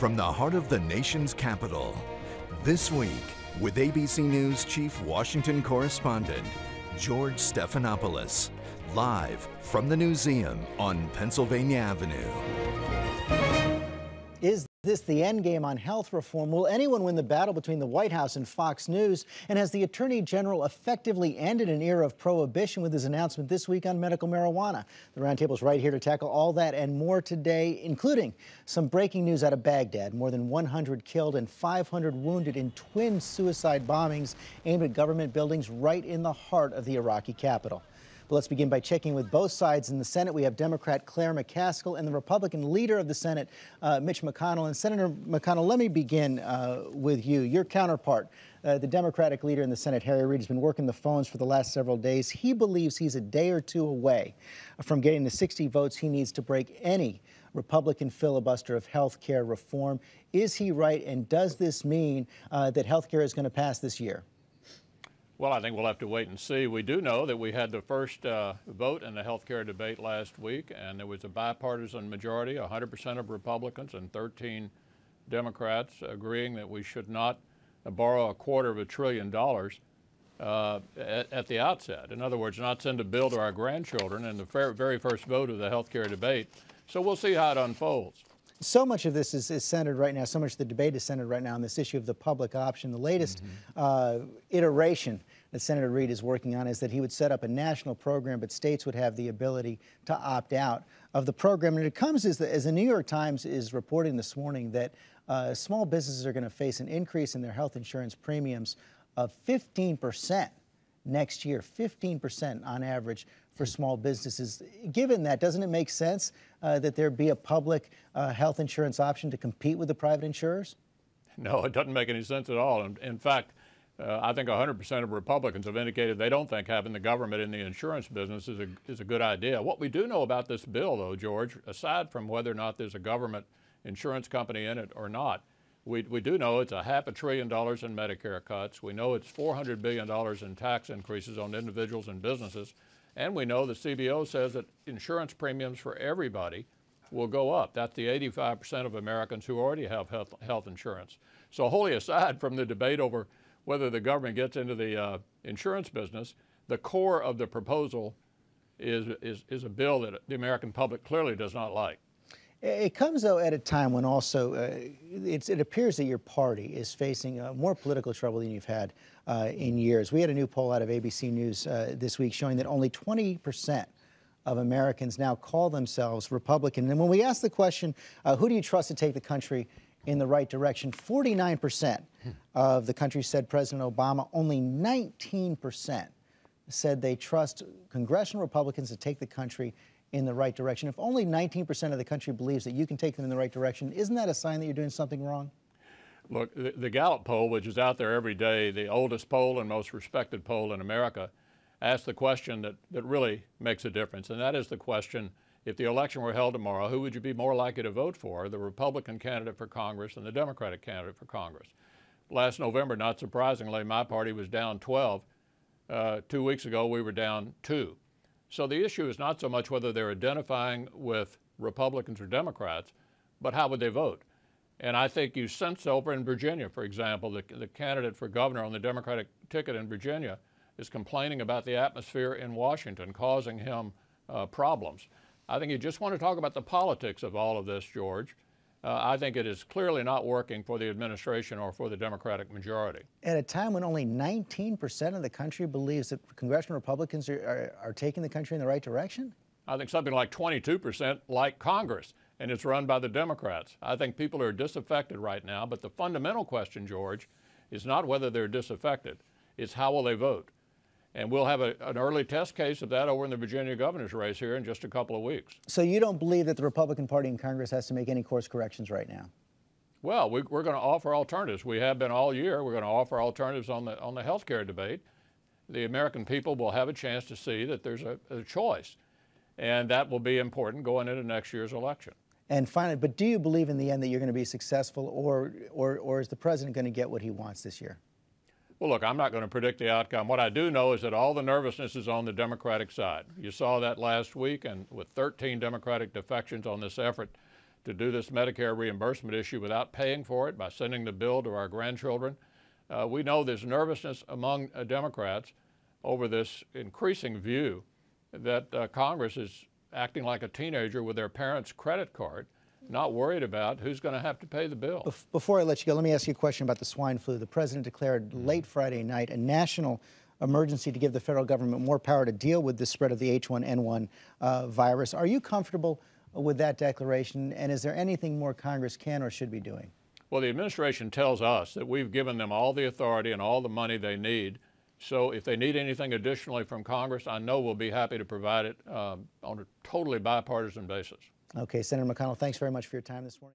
From the heart of the nation's capital, this week with ABC News Chief Washington Correspondent George Stephanopoulos, live from the Newseum on Pennsylvania Avenue. Is this the endgame on health reform? Will anyone win the battle between the White House and Fox News? And has the Attorney General effectively ended an era of prohibition with his announcement this week on medical marijuana? The roundtable is right here to tackle all that and more today, including some breaking news out of Baghdad. More than 100 killed and 500 wounded in twin suicide bombings aimed at government buildings right in the heart of the Iraqi capital. But let's begin by checking with both sides in the Senate. We have Democrat Claire McCaskill and the Republican leader of the Senate, Mitch McConnell. And Senator McConnell, let me begin with you. Your counterpart, the Democratic leader in the Senate, Harry Reid, has been working the phones for the last several days. He believes he's a day or two away from getting the 60 votes he needs to break any Republican filibuster of health care reform. Is he right? And does this mean that health care is going to pass this year? Well, I think we'll have to wait and see. We do know that we had the first vote in the health care debate last week, and there was a bipartisan majority, 100% of Republicans and 13 Democrats agreeing that we should not borrow $250 billion at the outset. In other words, not send a bill to our grandchildren in the very first vote of the health care debate. So we'll see how it unfolds. So much of this is centered right now, so much of the debate is centered right now on this issue of the public option. The latest iteration that Senator Reid is working on is that he would set up a national program, but states would have the ability to opt out of the program. And it comes as the New York Times is reporting this morning that small businesses are going to face an increase in their health insurance premiums of 15% next year, 15% on average for small businesses. Given that, doesn't it make sense that there be a public health insurance option to compete with the private insurers? No, it doesn't make any sense at all. In fact, I think 100% of Republicans have indicated they don't think having the government in the insurance business is a good idea. What we do know about this bill, though, George, aside from whether or not there's a government insurance company in it or not, we do know it's $500 billion in Medicare cuts. We know it's $400 billion in tax increases on individuals and businesses. And we know the CBO says that insurance premiums for everybody will go up. That's the 85% of Americans who already have health insurance. So wholly aside from the debate over whether the government gets into the insurance business, the core of the proposal is a bill that the American public clearly does not like. It comes, though, at a time when also it appears that your party is facing more political trouble than you've had in years. We had a new poll out of ABC News this week showing that only 20% of Americans now call themselves Republican. And when we ask the question, who do you trust to take the country in the right direction, 49% of the country said President Obama. Only 19% said they trust congressional Republicans to take the country in the right direction. If only 19% of the country believes that you can take them in the right direction, isn't that a sign that you're doing something wrong? Look, the Gallup poll, which is out there every day, the oldest poll and most respected poll in America, asks the question that really makes a difference, and that is the question, if the election were held tomorrow, who would you be more likely to vote for, the Republican candidate for Congress and the Democratic candidate for Congress? Last November, not surprisingly, my party was down 12. 2 weeks ago, we were down 2. So the issue is not so much whether they're identifying with Republicans or Democrats, but how would they vote? And I think you sense over in Virginia, for example, the candidate for governor on the Democratic ticket in Virginia is complaining about the atmosphere in Washington, causing him problems. I think you just want to talk about the politics of all of this, George. I think it is clearly not working for the administration or for the Democratic majority. At a time when only 19% of the country believes that congressional Republicans are taking the country in the right direction? I think something like 22% like Congress, and it's run by the Democrats. I think people are disaffected right now, but the fundamental question, George, is not whether they're disaffected, it's how will they vote. And we'll have an early test case of that over in the Virginia governor's race here in just a couple of weeks. So you don't believe that the Republican Party in Congress has to make any course corrections right now? Well, we're going to offer alternatives. We have been all year. We're going to offer alternatives on the health care debate. The American people will have a chance to see that there's a choice, and that will be important going into next year's election. And finally, but do you believe in the end that you're going to be successful, or is the president going to get what he wants this year? Well, look, I'm not going to predict the outcome. What I do know is that all the nervousness is on the Democratic side. You saw that last week, and with 13 Democratic defections on this effort to do this Medicare reimbursement issue without paying for it by sending the bill to our grandchildren. We know there's nervousness among Democrats over this increasing view that Congress is acting like a teenager with their parents' credit card, not worried about who's going to have to pay the bill. Before I let you go, let me ask you a question about the swine flu. The president declared late Friday night a national emergency to give the federal government more power to deal with the spread of the H1N1 virus. Are you comfortable with that declaration, and is there anything more Congress can or should be doing? Well, the administration tells us that we've given them all the authority and all the money they need. So if they need anything additionally from Congress, I know we'll be happy to provide it on a totally bipartisan basis. Okay, Senator McConnell, thanks very much for your time this morning.